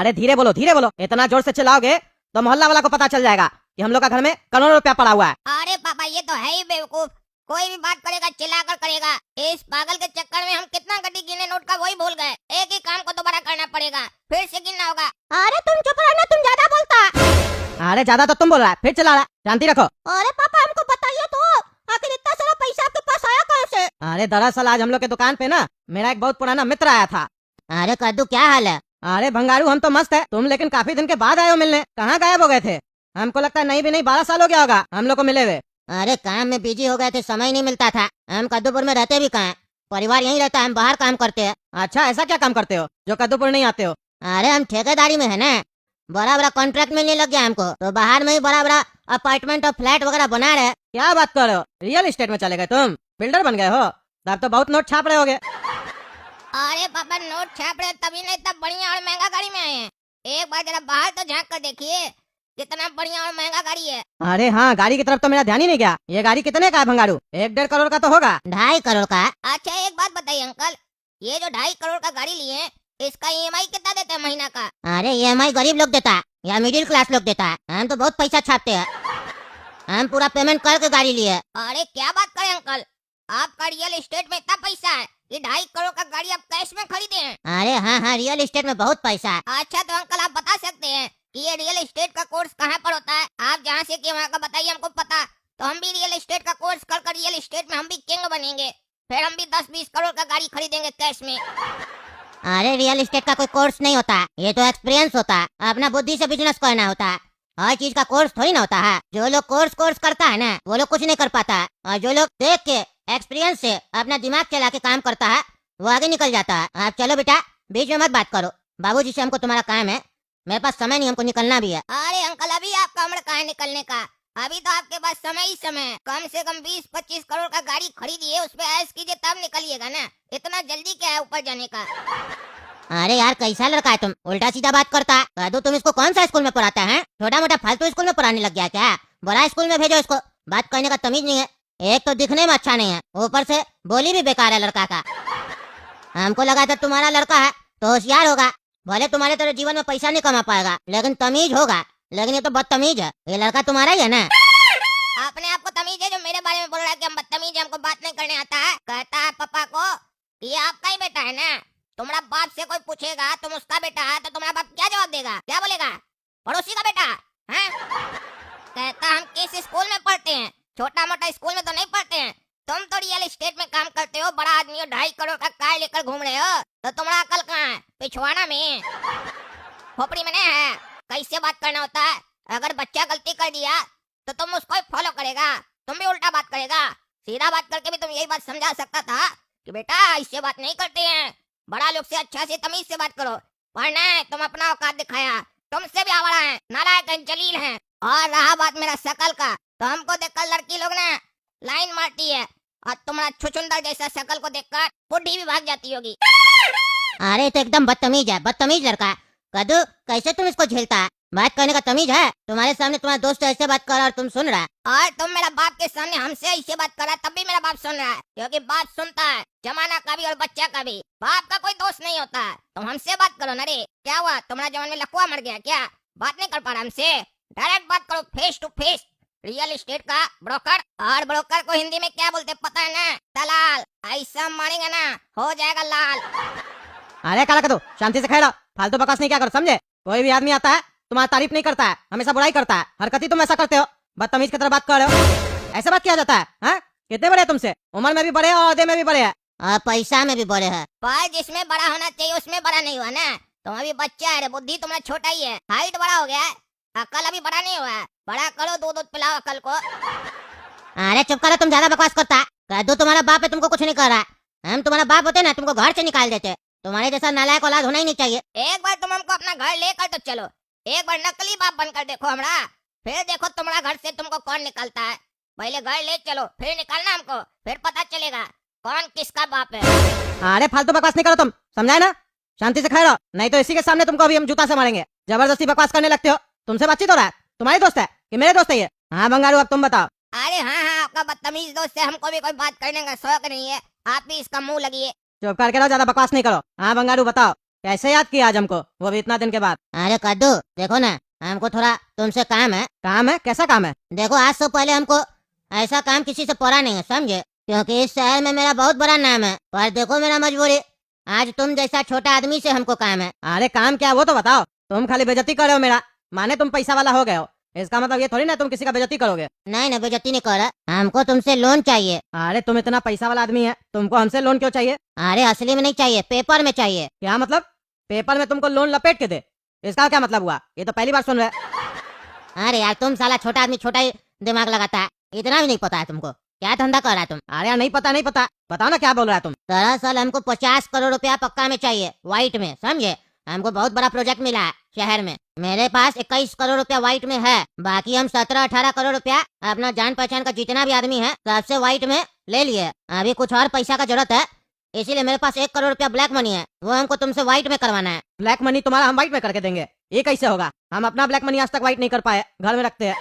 अरे धीरे बोलो, इतना जोर से चिल्लाओगे तो मोहल्ला वाला को पता चल जाएगा कि हम लोग का घर में करोड़ों रुपया पड़ा हुआ है। अरे पापा ये तो है ही बेवकूफ, कोई भी बात करेगा चिल्लाकर करेगा। इस पागल के चक्कर में हम कितना गड्डी गिने नोट का वही भूल गए। एक ही काम को दोबारा करना पड़ेगा, फिर से गिनना होगा। अरे तुम चुप रहना, तुम ज्यादा बोलता। अरे ज्यादा तो तुम बोल रहा है, फिर चिल्ला रहा है। शांति रखो। अरे पापा हमको बताइए तो, आखिर इतना सारा पैसा आपके पास आया कैसे? अरे दरअसल आज हम लोग के दुकान पे ना मेरा एक बहुत पुराना मित्र आया था। अरे कद्दू क्या हाल है? अरे भंगारू हम तो मस्त है, तुम लेकिन काफी दिन के बाद आए हो मिलने, कहाँ गायब हो गए थे? हमको लगता है नहीं भी नहीं 12 साल हो गया होगा हम लोग को मिले हुए। अरे काम में बिजी हो गए थे, समय नहीं मिलता था। हम कद्दूपुर में रहते भी कहाँ, परिवार यहीं रहता है, हम बाहर काम करते हैं। अच्छा ऐसा क्या काम करते हो जो कद्दूपुर नहीं आते हो? अरे हम ठेकेदारी में है ना, बड़ा बड़ा कॉन्ट्रैक्ट मिलने लग गया हमको, तो बाहर में ही बड़ा बड़ा अपार्टमेंट और फ्लैट वगैरह बना रहे। क्या बात कर रहे हो, रियल एस्टेट में चले गए तुम, बिल्डर बन गए हो? तब तो बहुत नोट छाप रहे होगे। अरे पापा नोट छाप रहे तभी नहीं, इतना बढ़िया और महंगा गाड़ी में आए हैं। एक बार जरा बाहर तो झांक कर देखिए, कितना बढ़िया और महंगा गाड़ी है। अरे हाँ, गाड़ी की तरफ तो मेरा ध्यान ही नहीं गया। ये गाड़ी कितने का है भंगारू? 1-1.5 करोड़ का तो होगा। 2.5 करोड़ का। अच्छा एक बात बताइए अंकल, ये जो 2.5 करोड़ का गाड़ी लिए हैं, इसका ईएमआई कितना देते हैं महीना का? अरे ईएमआई गरीब लोग देता है या मिडिल क्लास लोग देता है, हम तो बहुत पैसा छापते हैं। हम पूरा पेमेंट करके गाड़ी लिए। अरे क्या बात करें अंकल, आपका रियल एस्टेट में इतना पैसा है, ये 2.5 करोड़ का गाड़ी आप कैश में खरीदे हैं? अरे हाँ, रियल एस्टेट में बहुत पैसा है। अच्छा तो अंकल आप बता सकते हैं कि ये रियल एस्टेट का कोर्स कहाँ पर होता है? आप जहाँ से किए वहाँ का बताइए हमको पता, तो हम भी रियल एस्टेट का कोर्स कर रियल एस्टेट में हम भी किंग बनेंगे, फिर हम भी 10-20 करोड़ का गाड़ी खरीदेंगे कैश में। अरे रियल एस्टेट का कोई कोर्स नहीं होता, ये तो एक्सपीरियंस होता है, अपना बुद्धि से बिजनेस करना होता है। हर चीज का कोर्स थोड़ी ना होता है। जो लोग कोर्स करता है ना, वो लोग कुछ नहीं कर पाता है, और जो लोग देख के एक्सपीरियंस से अपना दिमाग चला के काम करता है वो आगे निकल जाता है। आप चलो बेटा, बीच में मत बात करो, बाबूजी से हमको तुम्हारा काम है, मेरे पास समय नहीं, हमको निकलना भी है। अरे अंकल अभी आपका उम्र कहाँ है निकलने का, अभी तो आपके पास समय ही समय है। कम से कम 20-25 करोड़ का गाड़ी खरीदिए, उस पे ऐश कीजिए तब निकलिएगा ना, इतना जल्दी क्या है ऊपर जाने का? अरे यार कैसा लड़का है तुम, उल्टा सीधा बात करता है। कह दो तुम इसको कौन सा स्कूल में पढ़ाता है? छोटा मोटा फालतू स्कूल में पढ़ाने लग गया क्या? बड़ा स्कूल में भेजो इसको, बात करने का तमीज नहीं है। एक तो दिखने में अच्छा नहीं है, ऊपर से बोली भी बेकार है लड़का का। हमको लगा था तुम्हारा लड़का है तो होशियार होगा, भले तुम्हारे तरह जीवन में पैसा नहीं कमा पाएगा लेकिन तमीज होगा, लेकिन ये तो बदतमीज है। ये लड़का तुम्हारा ही है ना? अपने आप को तमीज है जो मेरे बारे में बोल रहा है कि हम बदतमीज हैं, हमको बात नहीं करने आता है? कहता है पापा को कि ये आपका ही बेटा है ना, तुम्हारा बाप से कोई पूछेगा तुम उसका बेटा है तो तुम्हारा बाप क्या जवाब देगा? क्या बोलेगा? पड़ोसी का बेटा है? कहता हम किस स्कूल में पढ़ते हैं, छोटा मोटा स्कूल में तो नहीं पढ़ते हैं। तुम तो रियल एस्टेट में काम करते हो, बड़ा आदमी हो, 2.5 करोड़ का कार लेकर घूम रहे हो, तो तुम्हारा अकल कहाँ है? पिछवाड़ा में, खोपड़ी में नहीं है? कैसे बात करना होता है? अगर बच्चा गलती कर दिया तो तुम उसको ही फॉलो करेगा, तुम भी उल्टा बात करेगा। सीधा बात करके भी तुम यही बात समझा सकता था कि बेटा इससे बात नहीं करते हैं, बड़ा लोग से अच्छा से तमीज से बात करो। पर नहीं, तुम अपना औकात दिखाया, तुमसे भी आवारा है, नालायक है, जलील है। और रहा बात मेरा शकल का, तो हमको देखकर लड़की लोग ना लाइन मारती है, और तुम्हारा छुचुंदर जैसा शकल को देखकर बुढ़ी भी भाग जाती होगी। अरे तो एकदम बदतमीज है, बदतमीज लड़का। कद्दू कैसे तुम इसको झेलता है? बात करने का तमीज है? तुम्हारे सामने तुम्हारा दोस्त ऐसे बात कर रहा और तुम सुन रहा है, और तुम मेरा बाप के सामने हमसे ऐसे बात कर रहा है, तब भी मेरा बाप सुन रहा है, क्योंकि बाप सुनता है, जमाना का भी और बच्चा का भी। बाप का कोई दोस्त नहीं होता है। तुम हमसे बात करो ना रे, क्या हुआ तुम्हारा जवान में लकवा मर गया क्या? बात नहीं कर पा रहा हमसे? डायरेक्ट बात करो, face to face. Real estate का ब्रोकर, और ब्रोकर को हिंदी में क्या बोलते पता है ना? दलाल। ऐसा मारेंगे ना हो जाएगा लाल। अरे काला कद्दू, शांति से खड़ा, फालतू बकवास नहीं क्या करो, समझे? कोई भी आदमी आता है तुम्हारा तारीफ नहीं करता है, हमेशा बुराई करता है। हरकत ही तुम ऐसा करते हो, बदतमीज की तरह बात कर रहे हो। ऐसा बात किया जाता है? हाँ? कितने बड़े तुमसे, उम्र में भी बड़े और औहदे में भी बड़े हैं, और पैसा में भी बड़े हैं। पर जिसमें बड़ा होना चाहिए उसमें बड़ा नहीं हुआ ना। तुम अभी बच्चा है रे, बुद्धि तुम्हारा छोटा ही है, हाइट बड़ा हो गया है, अकल अभी बड़ा नहीं हुआ है। बड़ा करो, दूध पिलाओ अकल को। अरे चुप करो, तुम ज्यादा बकवास करता है। कद्दू तुम्हारा बाप है, तुमको कुछ नहीं कर रहा है। हम तुम्हारा बाप होते ना तुमको घर से निकाल देते। तुम्हारे जैसा नालायक औलाद होना ही नहीं चाहिए। एक बार तुम हमको अपना घर लेकर तो चलो, एक बार नकली बाप बनकर देखो हमरा, फिर देखो तुम्हारा घर से तुमको कौन निकालता है। पहले घर ले चलो, फिर निकालना हमको, फिर पता चलेगा कौन किसका बाप है। अरे फालतू बकवास नहीं करो तुम, समझाए ना? शांति से खड़े रहो, नहीं तो इसी के सामने तुमको अभी हम जूता से मारेंगे। जबरदस्ती बकवास करने लगते हो। तुमसे बातचीत हो रहा है, तुम्हारे दोस्त है कि मेरे दोस्त है ये? हाँ भंगारू, अब तुम बताओ। अरे हाँ, आपका बदतमीज दोस्त है, हमको भी कोई बात करने का शौक नहीं है, आप भी इसका मुंह लगिए। चुप करके रहो, ज्यादा बकवास नहीं करो। हाँ भंगारू बताओ, कैसे याद किया आज हमको, वो भी इतना दिन के बाद? अरे कद्दू देखो ना, हमको थोड़ा तुमसे काम है। काम है? कैसा काम है? देखो आज से पहले हमको ऐसा काम किसी से पड़ा नहीं है, समझे? क्योंकि इस शहर में मेरा बहुत बड़ा नाम है। पर देखो मेरा मजबूरी, आज तुम जैसा छोटा आदमी से हमको काम है। अरे काम क्या वो तो बताओ। तुम खाली बेइज्जती कर रहे हो मेरा, माने तुम पैसा वाला हो गए हो, इसका मतलब ये थोड़ी ना तुम किसी का बेइज्जती करोगे। नहीं नहीं, बेइज्जती नहीं कर रहा। हमको तुमसे लोन चाहिए। अरे तुम इतना पैसा वाला आदमी है, तुमको हमसे लोन क्यों चाहिए? अरे असली में नहीं चाहिए, पेपर में चाहिए। क्या मतलब? पेपर में तुमको लोन लपेट के दे, इसका क्या मतलब हुआ? ये तो पहली बार सुन रहे। अरे यार तुम साला छोटा आदमी छोटा ही दिमाग लगाता है, इतना भी नहीं पता है तुमको। क्या धंधा कर रहा है तुम? अरे यार नहीं पता नहीं पता, बताओ ना क्या बोल रहा है तुम। दरअसल हमको 50 करोड़ रुपया पक्का में चाहिए, व्हाइट में, समझे? हमको बहुत बड़ा प्रोजेक्ट मिला है शहर में। मेरे पास 21 करोड़ रुपया व्हाइट में है, बाकी हम 17-18 करोड़ रुपया अपना जान पहचान का जितना भी आदमी है सबसे व्हाइट में ले लिए। अभी कुछ और पैसा का जरूरत है, इसीलिए मेरे पास 1 करोड़ रुपया ब्लैक मनी है, वो हमको तुमसे व्हाइट में करवाना है। ब्लैक मनी तुम्हारा हम व्हाइट में करके देंगे? ये कैसे होगा? हम अपना ब्लैक मनी आज तक व्हाइट नहीं कर पाए, घर में रखते हैं।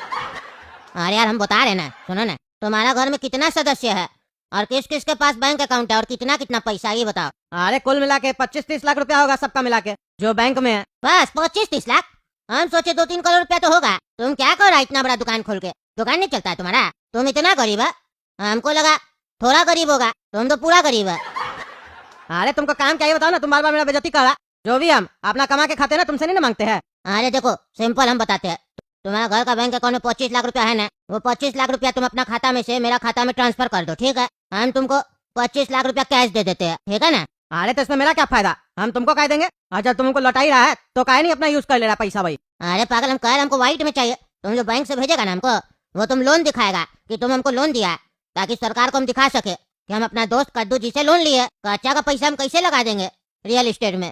अरे यार हम बता रहे ना, सुनो ना, तुम्हारा घर में कितना सदस्य है और किस किस के पास बैंक अकाउंट है और कितना कितना पैसा, ये बताओ। अरे कुल मिला के 25-30 लाख रुपया होगा सबका मिला के, जो बैंक में है। बस 25-30 लाख? हम सोचे 2-3 करोड़ रुपया तो होगा। तुम क्या कर रहा है इतना बड़ा दुकान खोल के? दुकान नहीं चलता है तुम्हारा? तुम इतना गरीब है? हमको लगा थोड़ा गरीब होगा, तुम तो पूरा गरीब है। अरे तुमको काम क्या ये बताओ ना, तुम बार बार मेरा बेइज्जती कर रहा। जो भी हम अपना कमा के खाते हैं ना, तुमसे नहीं ना मांगते हैं। अरे देखो सिंपल हम बताते हैं, तुम्हारा घर का बैंक अकाउंट में 25 लाख रुपया है ना, वो 25 लाख रुपया तुम अपना खाता में से मेरा खाता में ट्रांसफर कर दो, ठीक है? हम तुमको 25 लाख रुपया कैश दे देते हैं, ठीक है ना? अरे तो इसमें मेरा क्या फायदा? हम तुमको कह देंगे, और जब तुमको लौटा ही रहा है तो काहे नहीं अपना यूज कर ले रहा पैसा भाई? अरे पागल, हम कह रहे हमको व्हाइट में चाहिए। तुम जो बैंक से भेजेगा ना हमको, वो तुम लोन दिखाएगा कि तुम हमको लोन दिया, ताकि सरकार को हम दिखा सके कि हम अपना दोस्त कद्दू जी से लोन लिए। कच्चा का पैसा हम कैसे लगा देंगे रियल एस्टेट में,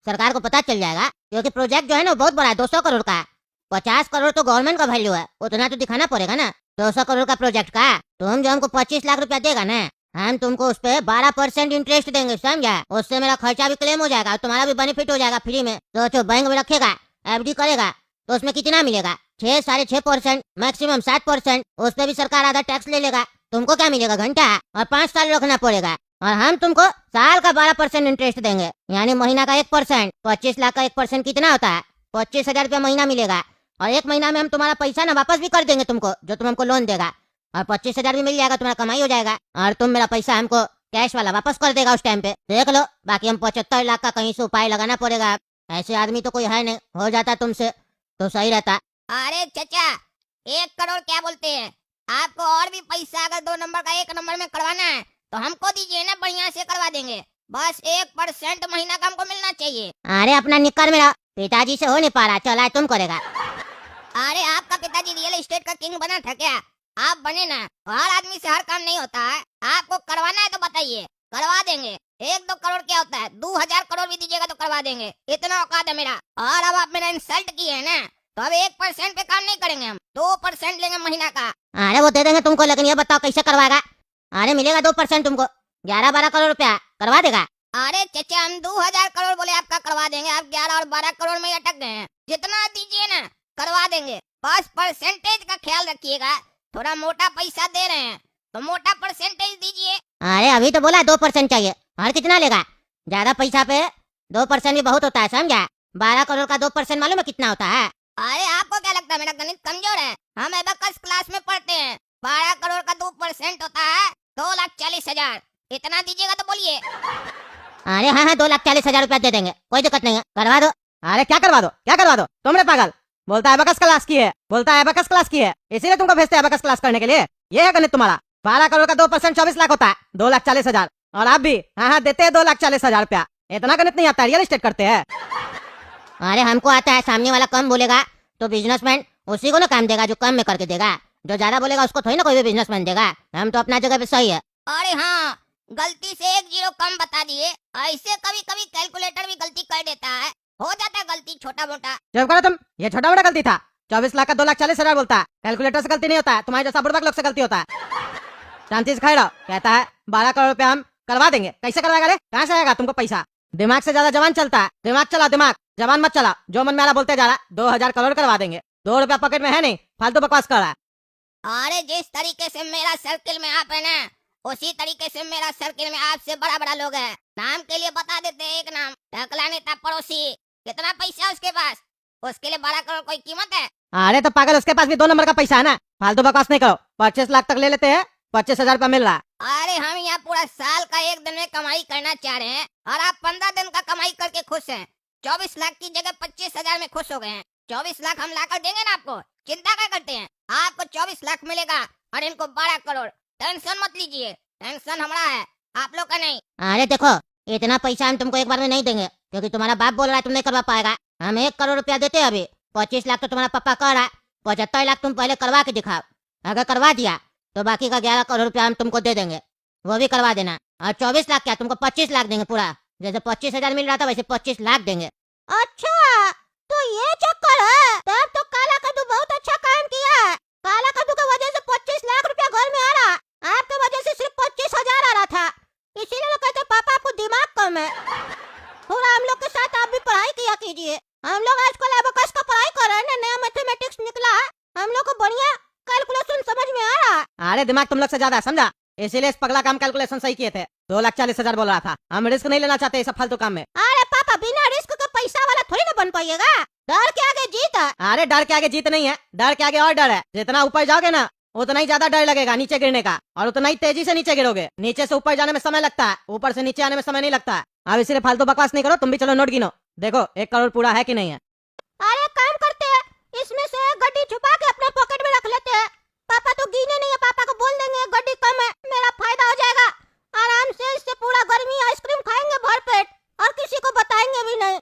सरकार को पता चल जाएगा। क्योंकि प्रोजेक्ट जो है ना वो बहुत बड़ा है, 200 करोड़ का है। 50 करोड़ तो गवर्नमेंट का वैल्यू है, उतना तो दिखाना पड़ेगा ना 200 करोड़ का प्रोजेक्ट का। तुम जो हमको 25 लाख रुपया देगा ना, हम तुमको उस पे 12% इंटरेस्ट देंगे, समझा? उससे मेरा खर्चा भी क्लेम हो जाएगा और तुम्हारा भी बेनिफिट हो जाएगा फ्री में। सोचो बैंक में रखेगा, एफडी करेगा तो उसमें कितना मिलेगा? 6-6.5%, मैक्सिमम 7%। उस पे भी सरकार आधा टैक्स ले लेगा, तुमको क्या मिलेगा? घंटा। और 5 साल रखना पड़ेगा, और हम तुमको साल का 12% इंटरेस्ट देंगे, यानी महीना का 1%। 25 लाख का 1% कितना होता है? 25,000 रुपया महीना मिलेगा। और 1 महीना में हम तुम्हारा पैसा ना वापस भी कर देंगे तुमको, जो तुम हमको लोन देगा। और 25,000 भी मिल जाएगा, तुम्हारा कमाई हो जाएगा। और तुम मेरा पैसा हमको कैश वाला वापस कर देगा उस टाइम पे, देख लो। बाकी हम 75 लाख का कहीं से उपाय लगाना पड़ेगा। ऐसे आदमी तो कोई है नहीं, हो जाता तुमसे तो सही रहता। अरे चचा, 1 करोड़ क्या बोलते हैं? आपको और भी पैसा अगर 2 नंबर का 1 नंबर में करवाना है तो हमको दीजिए ना, बढ़िया से करवा देंगे। बस 1% महीना का हमको मिलना चाहिए। अरे अपना निकर मेरा पिताजी से हो नहीं पा रहा, चला तुम करेगा। अरे आपका पिताजी रियल एस्टेट का किंग बना था क्या? आप बने ना, हर आदमी से हर काम नहीं होता है। आपको करवाना है तो बताइए, करवा देंगे। 1-2 करोड़ क्या होता है, 2000 करोड़ भी दीजिएगा तो करवा देंगे, इतना औकात है मेरा। और अब आप मेरा इंसल्ट किए है ना, तो अब 1% पे काम नहीं करेंगे, हम 2% लेंगे महीना का। अरे वो दे देंगे तुमको, लेकिन ये बताओ कैसे करवाएगा? अरे मिलेगा 2% तुमको, 11-12 करोड़ रुपया करवा देगा। अरे चचा, हम 2000 करोड़ बोले आपका करवा देंगे, आप 11 और 12 करोड़ में ही अटक गए हैं। जितना दीजिए ना करवा देंगे, बस परसेंटेज का ख्याल रखिएगा। थोड़ा मोटा पैसा दे रहे हैं तो मोटा परसेंटेज दीजिए। अरे अभी तो बोला 2% चाहिए, और कितना लेगा? ज्यादा पैसा पे 2% भी बहुत होता है, समझा? 12 करोड़ का 2% मालूम है कितना होता है? अरे आपको क्या लगता है मेरा गणित कमजोर है? हम एबेकस क्लास में पढ़ते हैं। 12 करोड़ का 2% होता है 2,40,000। इतना दीजिएगा तो बोलिए। अरे हाँ हाँ, 2,40,000 रुपया दे देंगे, कोई दिक्कत नहीं है, करवा दो। अरे क्या करवा दो, क्या करवा दो? तुमने पागल, बोलता है एबेकस क्लास की है, बोलता है एबेकस क्लास की है, इसीलिए तुमको भेजते हैं एबेकस क्लास करने के लिए। ये है गणित तुम्हारा। 12 करोड़ का 2% 24 लाख होता है, 2,40,000। और आप भी हाँ देते हैं 2,40,000 रुपया। इतना गणित नहीं आता, रियल एस्टेट करते हैं। अरे हमको आता है, सामने वाला कम बोलेगा तो बिजनेसमैन उसी को ना काम देगा जो कम में करके देगा। जो ज्यादा बोलेगा उसको थोड़ी ना कोई भी बिजनेसमैन देगा। हम तो अपना जगह पे सही है। अरे हाँ, गलती से 1 जीरो कम बता दिए। ऐसे कभी कभी कैलकुलेटर भी गलती कर देता है, हो जाता है गलती छोटा मोटा। जब करो तुम, ये छोटा मोटा गलती था। 24 लाख का 2,40,000 बोलता है, कैलकुलेटर से गलती नहीं होता है, तुम्हारे जैसा बुड़बक लोग से गलती होता है। शांति से खड़े रहो। कहता है 12 करोड़ रुपया हम करवा देंगे। कैसे करवाएगा रे? कहाँ से आएगा तुमको पैसा? दिमाग से ज्यादा जवान चलता है, दिमाग चला, दिमाग जवान मत चला। जो मन में आ रहा बोलते जा रहा। 2,000 करोड़ करवा देंगे, 2 रुपया पॉकेट में है नहीं, फालतू बकवास कर रहा है। अरे जिस तरीके से मेरा सर्किल में आप है ना, उसी तरीके से मेरा सर्किल में आपसे बड़ा बड़ा लोग है। नाम के लिए बता देते हैं एक नाम, टकला नेता पड़ोसी। कितना पैसा है उसके पास? उसके लिए 12 करोड़ कोई कीमत है? अरे तो पागल, उसके पास भी 2 नंबर का पैसा है ना। फालतू बकवास नहीं करो। 25 लाख तक ले लेते हैं, 25,000 रुपया मिल रहा। अरे हम यहाँ पूरा साल का 1 दिन में कमाई करना चाह रहे हैं और आप 15 दिन का कमाई करके खुश हैं। 24 लाख की जगह 25,000 में खुश हो गए हैं। 24 लाख हम लाकर देंगे ना आपको, चिंता क्या करते हैं? आपको 24 लाख मिलेगा और इनको 12 करोड़। टेंशन मत लीजिए, टेंशन हमारा है, आप लोग का नहीं। अरे देखो, इतना पैसा हम तुमको एक बार में नहीं देंगे, क्योंकि तुम्हारा बाप बोल रहा है तुम नहीं करवा पाएगा। हम 1 करोड़ रुपया देते हैं अभी। 25 लाख तो तुम्हारा पापा कह रहा है, 75 लाख तुम पहले करवा के दिखाओ। अगर करवा दिया तो बाकी का 11 करोड़ रुपया हम तुमको दे देंगे, वो भी करवा देना। और 24 लाख क्या, तुमको 25 लाख देंगे पूरा। जैसे 25,000 मिल रहा था वैसे 25 लाख देंगे। अच्छा, तो ये चक्कर है। तब तो काला कद्दू बहुत अच्छा काम किया है। काला कद्दू की वजह से 25 लाख रुपया घर में आ रहा, आपकी वजह से सिर्फ 25,000 आ रहा था। इसीलिए लोग कहते पापा आपको दिमाग कम है। थोड़ा हम लोग के साथ आप भी पढ़ाई किया कीजिए। हम लोग आजकल एबेकस का पढ़ाई कर रहे हैं, नया मैथमेटिक्स निकला है, हम लोग को बढ़िया कैलकुलेशन समझ में आ रहा है। अरे दिमाग तुम लोग से ज्यादा है, समझा? इसीलिए इस पगला काम कैलकुलेशन सही किए थे। 2,40,000 बोल रहा था। हम रिस्क नहीं लेना चाहते ये सब फालतू काम में। अरे पापा, बिना रिस्क के पैसा वाला थोड़ी ना बन पाइएगा। डर के आगे जीत है। अरे डर के आगे जीत नहीं है, डर के आगे और डर है। जितना ऊपर जाओगे ना उतना ही ज्यादा डर लगेगा नीचे गिरने का, और उतना ही तेजी से नीचे गिरोगे। नीचे से ऊपर जाने में समय लगता है, ऊपर से नीचे आने में समय नहीं लगता है। अब इसलिए फालतू बकवास नहीं करो, तुम भी चलो नोट गिनो, देखो 1 करोड़ पूरा है कि नहीं है। अरे काम करते हैं, इसमें से गड्डी छुपा के अपने पॉकेट में रख लेते हैं। पापा तो गिने नहीं है, पापा को बोल देंगे गड्डी कम है, मेरा फायदा हो जाएगा। आराम से इससे पूरा गर्मी आइसक्रीम खाएंगे भर पेट, और किसी को बताएंगे भी नहीं।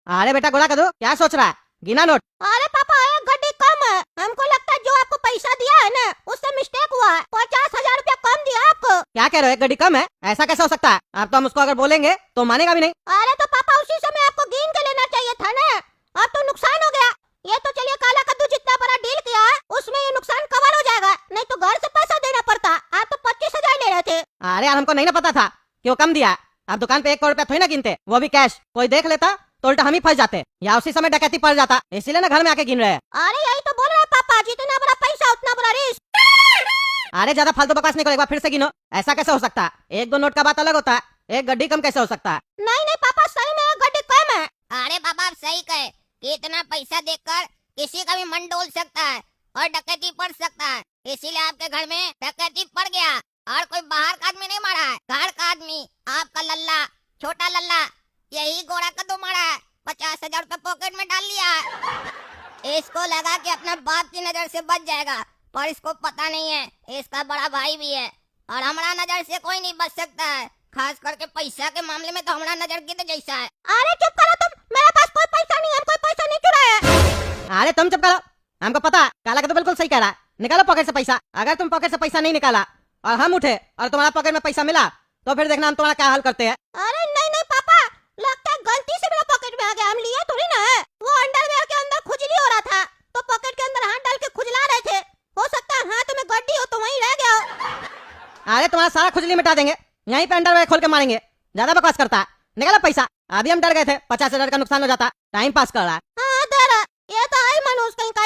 अरे बेटा गोला कदू, क्या सोच रहा है? गिना नोट। अरे पापा, एक गड्डी कम है। हमको लगता है जो आपको पैसा दिया है ना, उससे मिस्टेक हुआ है। 50,000 रुपया कम दिया आपको। क्या कह रहे हो, एक गड्डी कम है? ऐसा कैसे हो सकता है? अब तो हम उसको अगर बोलेंगे तो मानेगा भी नहीं। अरे तो पापा, उसी समय आपको गिन के लेना चाहिए था ना। अब तो नुकसान हो गया। ये तो चलिए काला कद्दू जितना बड़ा डील किया है उसमें ये नुकसान कवर हो जाएगा, नहीं तो घर से पैसा देना पड़ता। आप तो 25,000 ले रहे थे। अरे यार, हमको नहीं ना पता था कि वो कम दिया। अब दुकान पे 1 करोड़ रुपया थोड़ी ना गिनते, वो भी कैश। कोई देख लेता तो उल्टा हम ही फंस जाते, या उसी समय डकैती पड़ जाता। इसीलिए ना घर में आके गिन रहे हैं। अरे यही तो बोल रहे हैं पापा, जितना बड़ा पैसा उतना बड़ा रिस्क। अरे ज्यादा फालतू बकवास नहीं करो, एक बार फिर से गिनो। ऐसा कैसे हो सकता है? 1-2 नोट का बात अलग होता है, एक गड्डी कम कैसे हो सकता है? नहीं नहीं पापा, सही में एक गड्डी कम है। अरे बाबा, आप सही कहे कि इतना पैसा देखकर किसी का भी मन डोल सकता है और डकैती पड़ सकता है। इसीलिए आपके घर में डकैती पड़ गया, और कोई बाहर का आदमी नहीं मारा है, घर का आदमी, आपका लल्ला, छोटा लल्ला, यही गोरा कद्दू मारा है। 50,000 रुपए पॉकेट में डाल लिया है। इसको लगा कि अपना बाप की नजर से बच जाएगा, पर इसको पता नहीं है इसका बड़ा भाई भी है, और हमारा नजर से कोई नहीं बच सकता है। खास करके पैसा के मामले में तो हमारा नजर गिद्ध जैसा है। अरे चुप करो तुम, मेरे पास कोई पैसा नहीं है, हम कोई पैसा नहीं चुराया। अरे तुम चुप करो, हमको पता है काला कद्दू बिल्कुल सही कह रहा है। निकालो पॉकेट से पैसा। अगर तुम पॉकेट से पैसा नहीं निकाला और हम उठे और तुम्हारा पॉकेट में पैसा मिला तो फिर देखना हम तुम्हारा क्या हाल करते हैं। अरे नहीं नहीं पापा, लगता है गलती से मेरा पॉकेट में आ गया, हम लिए थोड़ी ना है। वो अंडरवेयर के अंदर खुजली हो रहा था तो पॉकेट के अंदर हाथ डाल के खुजला रहे थे। हो सकता है हाथ में गड्डी हो तो वहीं रह गया हो। अरे तुम्हारा सारा खुजली मिटा देंगे, यहीं पे अंडरवेयर खोल के मारेंगे। ज्यादा बकवास करता है, निकालो पैसा। अभी हम डर गए थे 50,000 का नुकसान हो जाता। टाइम पास कर रहा है। हाँ दे रहा, ये तो आई मनुष्य कहीं का।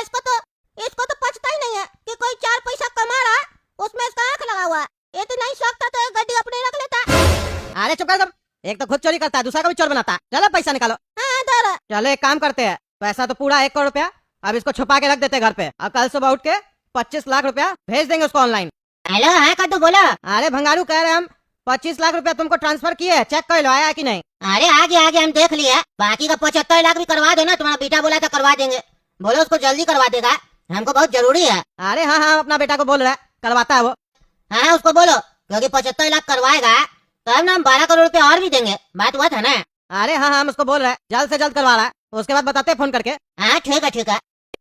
इसको तो पछता ही नहीं है कि कोई 4 पैसा कमा रहा है, उसमें इसका आंख लगा हुआ है। ये तो नहीं सकता तो एक गड्डी अपने रख लेता। अरे चुप कर तुम, एक तो खुद चोरी करता है, दूसरा को भी चोर बनाता है। चलो पैसा निकालो। हाँ दे रहा। चलो एक काम करते हैं, पैसा तो पूरा 1 करोड़ रुपया अब इसको छुपा के रख देते घर पे, और कल सुबह उठ के 25 लाख रुपया भेज देंगे उसको ऑनलाइन। हेलो, हाँ कद्दू बोलो। अरे भंगारू कह रहे हम 25 लाख रुपया तुमको ट्रांसफर किए, चेक कर लो आया कि नहीं। अरे आगे आगे हम देख लिया, बाकी का 75 लाख भी करवा दो ना, तुम्हारा बेटा बोला था करवा देंगे। बोलो उसको जल्दी करवा देगा, हमको बहुत जरूरी है। अरे हाँ हाँ, अपना बेटा को बोल रहा है, करवाता है वो। हाँ उसको बोलो, क्योंकि 75 लाख करवाएगा तो हम ना 12 करोड़ रुपए और भी देंगे। बात हुआ था ना। अरे हाँ हाँ, हम उसको बोल रहे हैं जल्द से जल्द करवा रहा है, उसके बाद बताते हैं फोन करके। हाँ ठीक है ठीक है।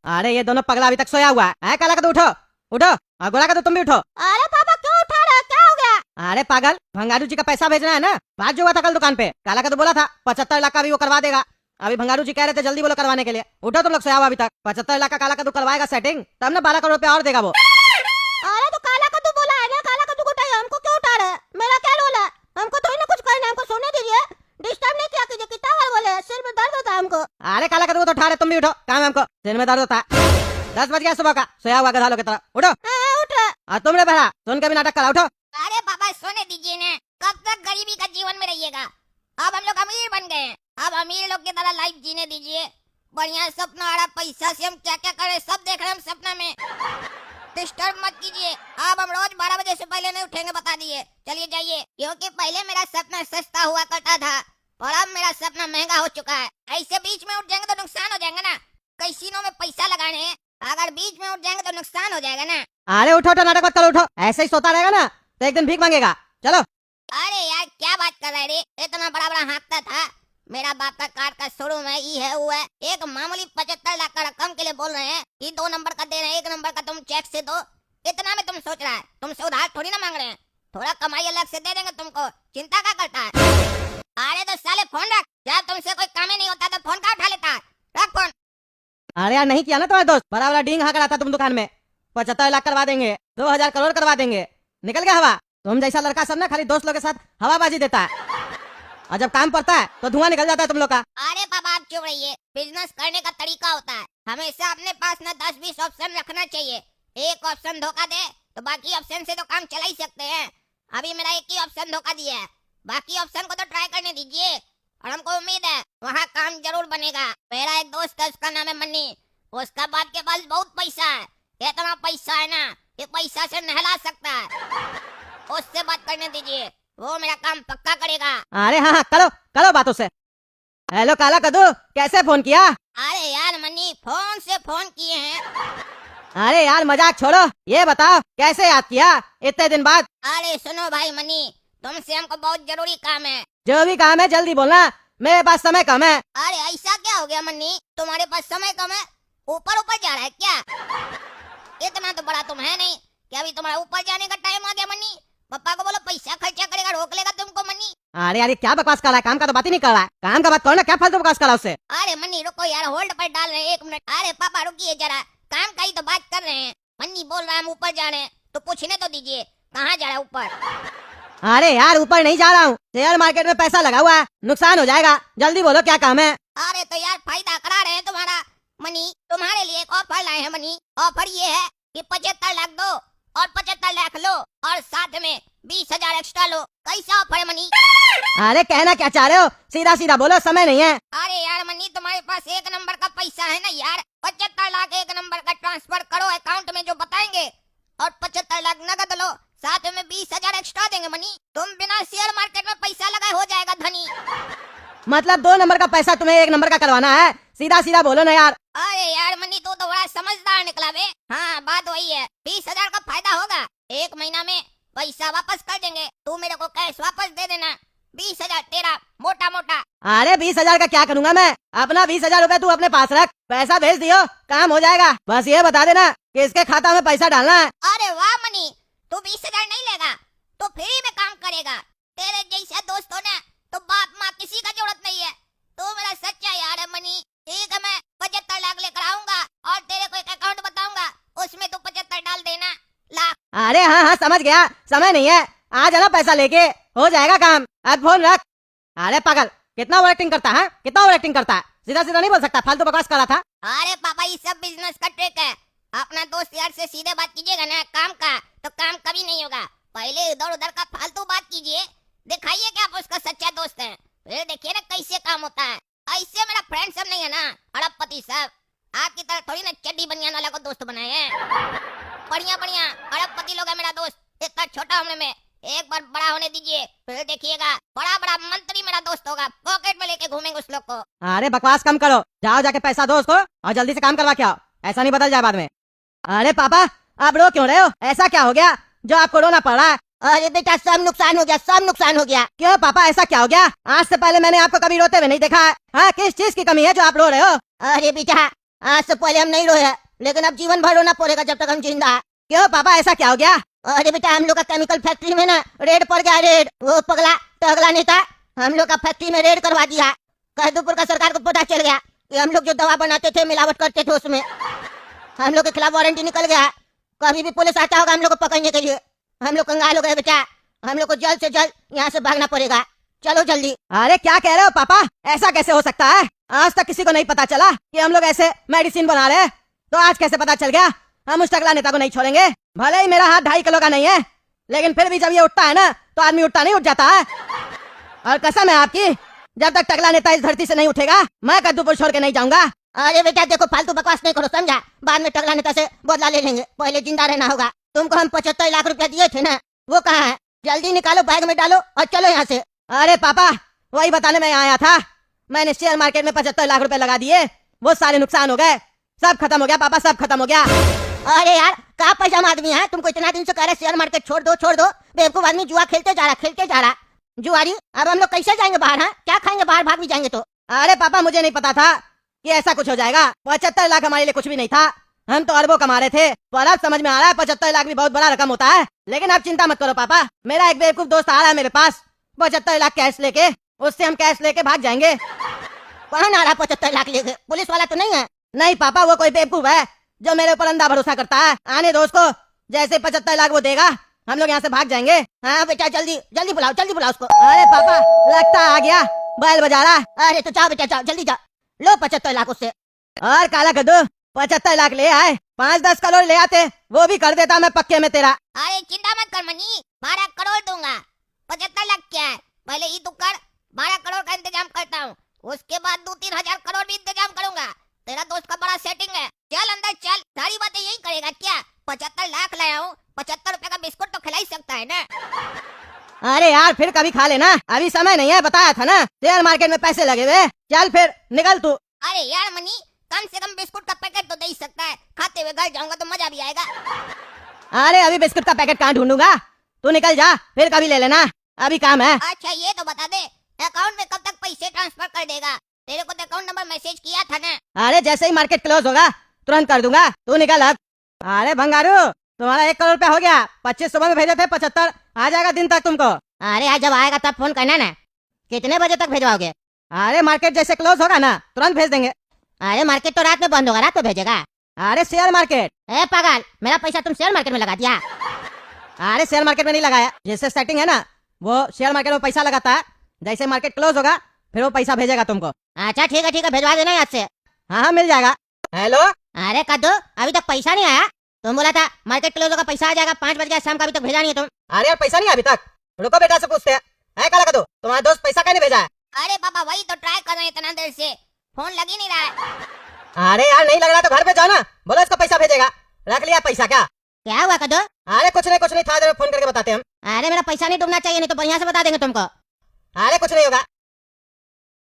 अरे ये दोनों पगला अभी तक सोया हुआ है। काला का तो उठो उठो, और गोरा का तो तुम भी उठो। अरे पापा क्यों उठा रहे, क्या हो गया? अरे पागल, भंगारू जी का पैसा भेजना है ना। बात जो हुआ था कल दुकान पे, काला का तो बोला था 75 लाख का भी वो करवा देगा। अभी भंगारू जी कह रहे थे जल्दी बोलो करवाने के लिए। उठो तुम लोग, सोया हुआ अभी तक। 75 लाख का काला कद्दू करवाएगा सेटिंग, तब ना 12 करोड़ रुपया और देगा वो। अरे तो काला कद्दू बोला है ना, काला कद्दू को उठाइए, हमको क्यों उठा रहे? मेरा क्या रोल है? हमको थोड़ी ना कुछ करना है, हमको सोने दीजिए, डिस्टर्ब नहीं किया कीजिए। कितना बार बोले, सिर में दर्द होता है हमको। अरे काला कद्दू को तो उठा रहे, तुम भी उठो, काम है हमको, सिर में दर्द होता है। 10 बज गया सुबह का, सोया हुआ गधा लोग की तरह। उठो। हाँ उठ रहा। और तुम रे बहरा, सुन के भी नाटक करा, उठो। अरे पापा दीजिए ना, कब तक गरीबी का जीवन में रहिएगा। अब हम लोग अमीर बन गए हैं, अब अमीर लोग की तरह लाइफ जीने दीजिए। बढ़िया सपना आ रहा, पैसा से हम क्या क्या करें सब देख रहे हैं हम सपना में। डिस्टर्ब मत कीजिए, अब हम रोज 12 बजे से पहले नहीं उठेंगे, बता दिए। चलिए जाइए, क्योंकि पहले मेरा सपना सस्ता हुआ करता था और अब मेरा सपना महंगा हो चुका है। ऐसे बीच में उठ जाएंगे तो नुकसान हो जाएगा ना। कैसीनो में पैसा लगाने हैं, अगर बीच में उठ जाएंगे तो नुकसान हो जाएगा ना। अरे उठो उठो, नाटक मत करो, उठो। ऐसे ही सोता रहेगा ना तो एक दिन भीख मांगेगा। चलो। अरे यार क्या बात कर रहे रे, इतना बड़ा बड़ा हाँकता था। मेरा बाप का कार का शोरूम है, ये है वो है। एक मामूली 75 लाख का रकम के लिए बोल रहे हैं कि 2 नंबर का दे रहे हैं, 1 नंबर का तुम चेक से दो। इतना में तुम सोच रहा है, तुमसे उधार थोड़ी ना मांग रहे हैं, थोड़ा कमाई अलग से दे देंगे तुमको, चिंता क्या करता है। अरे तो साले फोन रख, जब तुमसे कोई काम ही नहीं होता तो फोन का उठा लेता है, रख फोन। अरे यार नहीं किया ना तुम्हारे दोस्त, बड़ा बड़ा डींग हाँ करा था तुम दुकान में। 75 लाख करवा देंगे, 2000 करोड़ करवा देंगे, निकल गया हवा। तुम जैसा लड़का सब ना खाली दोस्त लोग के साथ हवाबाजी देता है, और जब काम पड़ता है तो धुआं निकल जाता है तुम लोग का। अरे बाबा आप चुप रहिए, बिजनेस करने का तरीका होता है, हमेशा अपने पास ना 10-20 ऑप्शन रखना चाहिए। एक ऑप्शन धोखा दे तो बाकी ऑप्शन से तो काम चला ही सकते हैं। अभी मेरा एक ही ऑप्शन धोखा दिया है, बाकी ऑप्शन को तो ट्राई करने दीजिए, और हमको उम्मीद है वहाँ काम जरूर बनेगा। मेरा एक दोस्त है, उसका नाम है मन्नी, उसका बाप के पास बहुत पैसा है, इतना पैसा है ना कि पैसा से नहला सकता है। उससे बात करने दीजिए, वो मेरा काम पक्का करेगा। अरे हाँ हाँ करो करो बातों से। हेलो काला कद्दू, कैसे फोन किया? अरे यार मन्नी, फोन से फोन किए हैं। अरे यार मजाक छोड़ो, ये बताओ कैसे याद किया इतने दिन बाद? अरे सुनो भाई मनी, तुमसे हमको बहुत जरूरी काम है। जो भी काम है जल्दी बोलना, मेरे पास समय कम है। अरे ऐसा क्या हो गया मन्नी, तुम्हारे पास समय कम है? ऊपर ऊपर जा रहा है क्या? इतना तो बड़ा तुम है नहीं कि अभी तुम्हारा ऊपर जाने का टाइम आ गया मन्नी। पापा को बोलो पैसा खर्चा करेगा, रोक लेगा तुमको मन्नी। अरे यार क्या बकवास कर रहा है, काम का तो बात ही नहीं कर रहा है। काम का बात करो ना, क्या फालतू बकवास कर रहा है उससे। अरे मन्नी रुको यार, होल्ड पर डाल रहे हैं 1 मिनट। अरे पापा रुकिए जरा, काम का ही तो बात कर रहे हैं। मन्नी बोल रहा है हम ऊपर जा रहे हैं, तो पूछने तो दीजिए कहाँ जा रहा है ऊपर। अरे यार ऊपर नहीं जा रहा हूँ, शेयर मार्केट में पैसा लगा हुआ है, नुकसान हो जाएगा, जल्दी बोलो क्या काम है। अरे तो यार फायदा करा रहे हैं तुम्हारा मनी, तुम्हारे लिए एक ऑफर लाए हैं मनी। ऑफर ये है कि 75 लाख दो और 75 लाख लो और साथ में 20,000 एक्स्ट्रा लो। कैसा ऑफर है मनी? अरे कहना क्या चाह रहे हो, सीधा सीधा बोलो, समय नहीं है। अरे यार मनी, तुम्हारे पास 1 नंबर का पैसा है ना यार। 75 लाख 1 नंबर का ट्रांसफर करो अकाउंट में जो बताएंगे, और 75 लाख नगद लो, साथ में 20,000 एक्स्ट्रा देंगे मनी। तुम बिना शेयर मार्केट में पैसा लगाए हो जाएगा धनी। मतलब 2 नंबर का पैसा तुम्हें 1 नंबर का करवाना है, सीधा सीधा बोलो ना यार। अरे यार मनी, तू तो बड़ा समझदार निकला बे। हाँ बात वही है, 20,000 का फायदा होगा, 1 महीना में पैसा वापस कर देंगे। तू मेरे को कैश वापस दे देना, 20,000 तेरा मोटा मोटा। अरे 20,000 का क्या करूंगा मैं, अपना 20,000 रुपए तू अपने पास रख, पैसा भेज दियो, काम हो जाएगा। बस ये बता देना कि इसके खाता में पैसा डालना है। अरे वाह मनी, तू 20,000 नहीं लेगा तो फ्री में काम करेगा। तेरे जैसे दोस्त हो ना तो बाप माँ किसी का जरूरत नहीं है। तू मेरा सच्चा यार है मनी। ठीक है, मैं 75 लाख लेकर आऊंगा और तेरे को एक अकाउंट बताऊंगा, उसमें तू 75 डाल देना लाख। अरे हाँ हाँ समझ गया, समय नहीं है, आ जाना पैसा लेके, हो जाएगा काम। अब फोन रख। अरे पागल, कितना ओवर एक्टिंग करता है, कितना ओवर एक्टिंग करता है, सीधा सीधा नहीं बोल सकता, फालतू बकवास कर रहा था। अरे पापा ये सब बिजनेस का ट्रिक है, अपना दोस्त यार से सीधे बात कीजिएगा ना काम का, तो काम कभी नहीं होगा। पहले इधर उधर का फालतू बात कीजिए, दिखाइए कि आप उसका सच्चा दोस्त हैं, फिर देखिए ना कैसे काम होता है। ऐसे मेरा फ्रेंड सब नहीं है ना अरबपति सब, आपकी तरह थोड़ी ना चड्डी बनियान वाला को दोस्त बनाए हैं। बढ़िया बढ़िया अरबपति लोग है मेरा दोस्त, इतना छोटा उम्र में। एक बार बड़ा होने दीजिए, फिर देखिएगा बड़ा बड़ा मंत्री मेरा दोस्त होगा, पॉकेट में लेके घूमेंगे उस लोग को। अरे बकवास कम करो, जाओ जाके पैसा दो उसको और जल्दी से काम करवा के आओ, ऐसा नहीं बदल जाए बाद में। अरे पापा आप रो क्यों रहे हो, ऐसा क्या हो गया जो आपको रोना पड़ रहा है? अरे बेटा सब नुकसान हो गया, सब नुकसान हो गया। क्यों पापा ऐसा क्या हो गया? आज से पहले मैंने आपको कभी रोते हुए नहीं देखा है। हाँ किस चीज की कमी है जो आप रो रहे हो? अरे बेटा आज से पहले हम नहीं रोए, लेकिन अब जीवन भर रोना पड़ेगा जब तक हम जिंदा है। क्यों पापा ऐसा क्या हो गया? अरे बेटा हम लोग का केमिकल फैक्ट्री में ना रेड पड़ गया, रेड। वो पगला टगला नेता हम लोग का फैक्ट्री में रेड करवा दिया। कहदूपुर का सरकार को पता चल गया कि हम लोग जो दवा बनाते थे मिलावट करते थे, उसमें हम लोग के खिलाफ वारंटी निकल गया। कभी भी पुलिस आता होगा हम लोग को पकड़ने के लिए, हम लोग कंगाल हो गए बेटा, हम लोग को जल्द से जल्द यहाँ से भागना पड़ेगा, चलो जल्दी। अरे क्या कह रहे हो पापा, ऐसा कैसे हो सकता है? आज तक किसी को नहीं पता चला कि हम लोग ऐसे मेडिसिन बना रहे हैं, तो आज कैसे पता चल गया? हम उस टकला नेता को नहीं छोड़ेंगे, भले ही मेरा हाथ 2.5 किलो का नहीं है, लेकिन फिर भी जब ये उठता है ना तो आदमी उठता नहीं उठ जाता है। और कसम है आपकी, जब तक टकला नेता इस धरती से नहीं उठेगा मैं कद्दूपुर छोड़ के नहीं जाऊंगा। अरे बेटा देखो, फालतू बकवास नहीं करो, समझा? बाद में टकला नेता से बदला ले लेंगे, पहले जिंदा रहना होगा। तुमको हम 75 लाख रुपया दिए थे ना, वो कहाँ है? जल्दी निकालो, बैग में डालो और चलो यहाँ से। अरे पापा, वही बताने मैं आया था। मैंने शेयर मार्केट में 75 लाख रुपए लगा दिए, वो सारे नुकसान हो गए, सब खत्म हो गया पापा, सब खत्म हो गया। अरे यार, कहाँ पैसा आदमी है? तुमको इतना दिन से कह रहे शेयर मार्केट छोड़ दो। बेवकूफ आदमी जुआ खेलते जा रहा। जुआरी, अब हम लोग कैसे जाएंगे बाहर? है क्या खाएंगे बाहर? भाग भी जाएंगे तो। अरे पापा, मुझे नहीं पता था कि ऐसा कुछ हो जाएगा। 75 लाख हमारे लिए कुछ भी नहीं था, हम तो अरबों कमा रहे थे। पर अब समझ में आ रहा है 75 लाख भी बहुत बड़ा रकम होता है। लेकिन आप चिंता मत करो पापा, मेरा एक बेवकूफ दोस्त आ रहा है मेरे पास 75 लाख कैश लेके, उससे हम कैश लेके भाग जाएंगे। कौन आ रहा 75 लाख लेके? पुलिस वाला तो नहीं है? नहीं पापा, वो कोई बेवकूफ है जो मेरे ऊपर अंधा भरोसा करता है। आने दो उसको, जैसे 75 लाख वो देगा हम लोग यहाँ से भाग जाएंगे। हाँ बेटा, जल्दी बुलाओ उसको। अरे पापा, लगता आ गया, बैल बजा रहा। अरे तो जाओ बेटा, जाओ जल्दी जाओ, लो 75 लाख उससे। और काला कद्दू 75 लाख ले आए, 5-10 करोड़ ले आते, वो भी कर देता मैं पक्के में तेरा। अरे चिंता मत कर मनी, 12 करोड़ दूंगा। 75 लाख क्या है, पहले ही तू कर, 12 करोड़ का इंतजाम करता हूँ, उसके बाद 2-3 हजार करोड़ भी इंतजाम करूंगा। तेरा दोस्त का बड़ा सेटिंग है, चल अंदर चल, सारी बातें यही करेगा क्या? 75 लाख लाया हूँ, 75 रुपए का बिस्कुट तो खिला ही सकता है ना। अरे यार फिर कभी खा लेना, अभी समय नहीं है, बताया था ना शेयर मार्केट में पैसे लगे हुए। चल फिर निकल तू। अरे यार मनी, कम से कम बिस्कुट का पैकेट तो दे ही सकता है, खाते हुए घर जाऊंगा तो मजा भी आएगा। अरे अभी बिस्कुट का पैकेट कहाँ ढूंढूंगा, तू निकल जा, फिर कभी ले लेना, अभी काम है। अच्छा ये तो बता दे, अकाउंट में कब तक पैसे ट्रांसफर कर देगा? तेरे को तो अकाउंट नंबर मैसेज किया था ना। अरे जैसे ही मार्केट क्लोज होगा तुरंत कर दूंगा, तू निकल अब। अरे भंगारू, तुम्हारा 1 करोड़ रुपया हो गया, 25 सुबह में भेजे थे, 75 आ जाएगा दिन तक तुमको। अरे आज जब आएगा तब फोन करना ना। कितने बजे तक भेजवाओगे? अरे मार्केट जैसे क्लोज होगा ना तुरंत भेज देंगे। अरे मार्केट तो रात में बंद होगा, रात में भेजेगा? अरे शेयर मार्केट। ए पागल, मेरा पैसा तुम शेयर मार्केट में लगा दिया? अरे शेयर मार्केट में नहीं लगाया, जैसे सेटिंग है ना वो शेयर मार्केट में पैसा लगाता है, जैसे मार्केट क्लोज होगा फिर वो पैसा भेजेगा तुमको। अच्छा ठीक है, भेजवा देना आज से। हाँ मिल जाएगा। हेलो, अरे कद्दू, अभी तक पैसा नहीं आया? तुम बोला था मार्केट क्लोज होगा पैसा आ जाएगा 5 बजे शाम का, अभी तक भेजा नहीं है तुम। अरे यार पैसा नहीं अभी तक, रुको बेटा से पूछते हैं। है काला कद्दू, तुम्हारा दोस्त पैसा कहने भेजा है? अरे पापा वही तो ट्राई कर रहे हैं इतना देर से, फोन लग ही नहीं रहा है। अरे यार नहीं लग रहा तो घर पे जाओ ना, बोलो इसको पैसा भेजेगा। रख लिया पैसा क्या? क्या हुआ कद्दू? अरे कुछ नहीं, थोड़ा देर में फोन करके बताते हैं हम। अरे मेरा पैसा नहीं डूबना चाहिए, नहीं तो बढ़िया से बता देंगे तुमको। अरे कुछ नहीं होगा,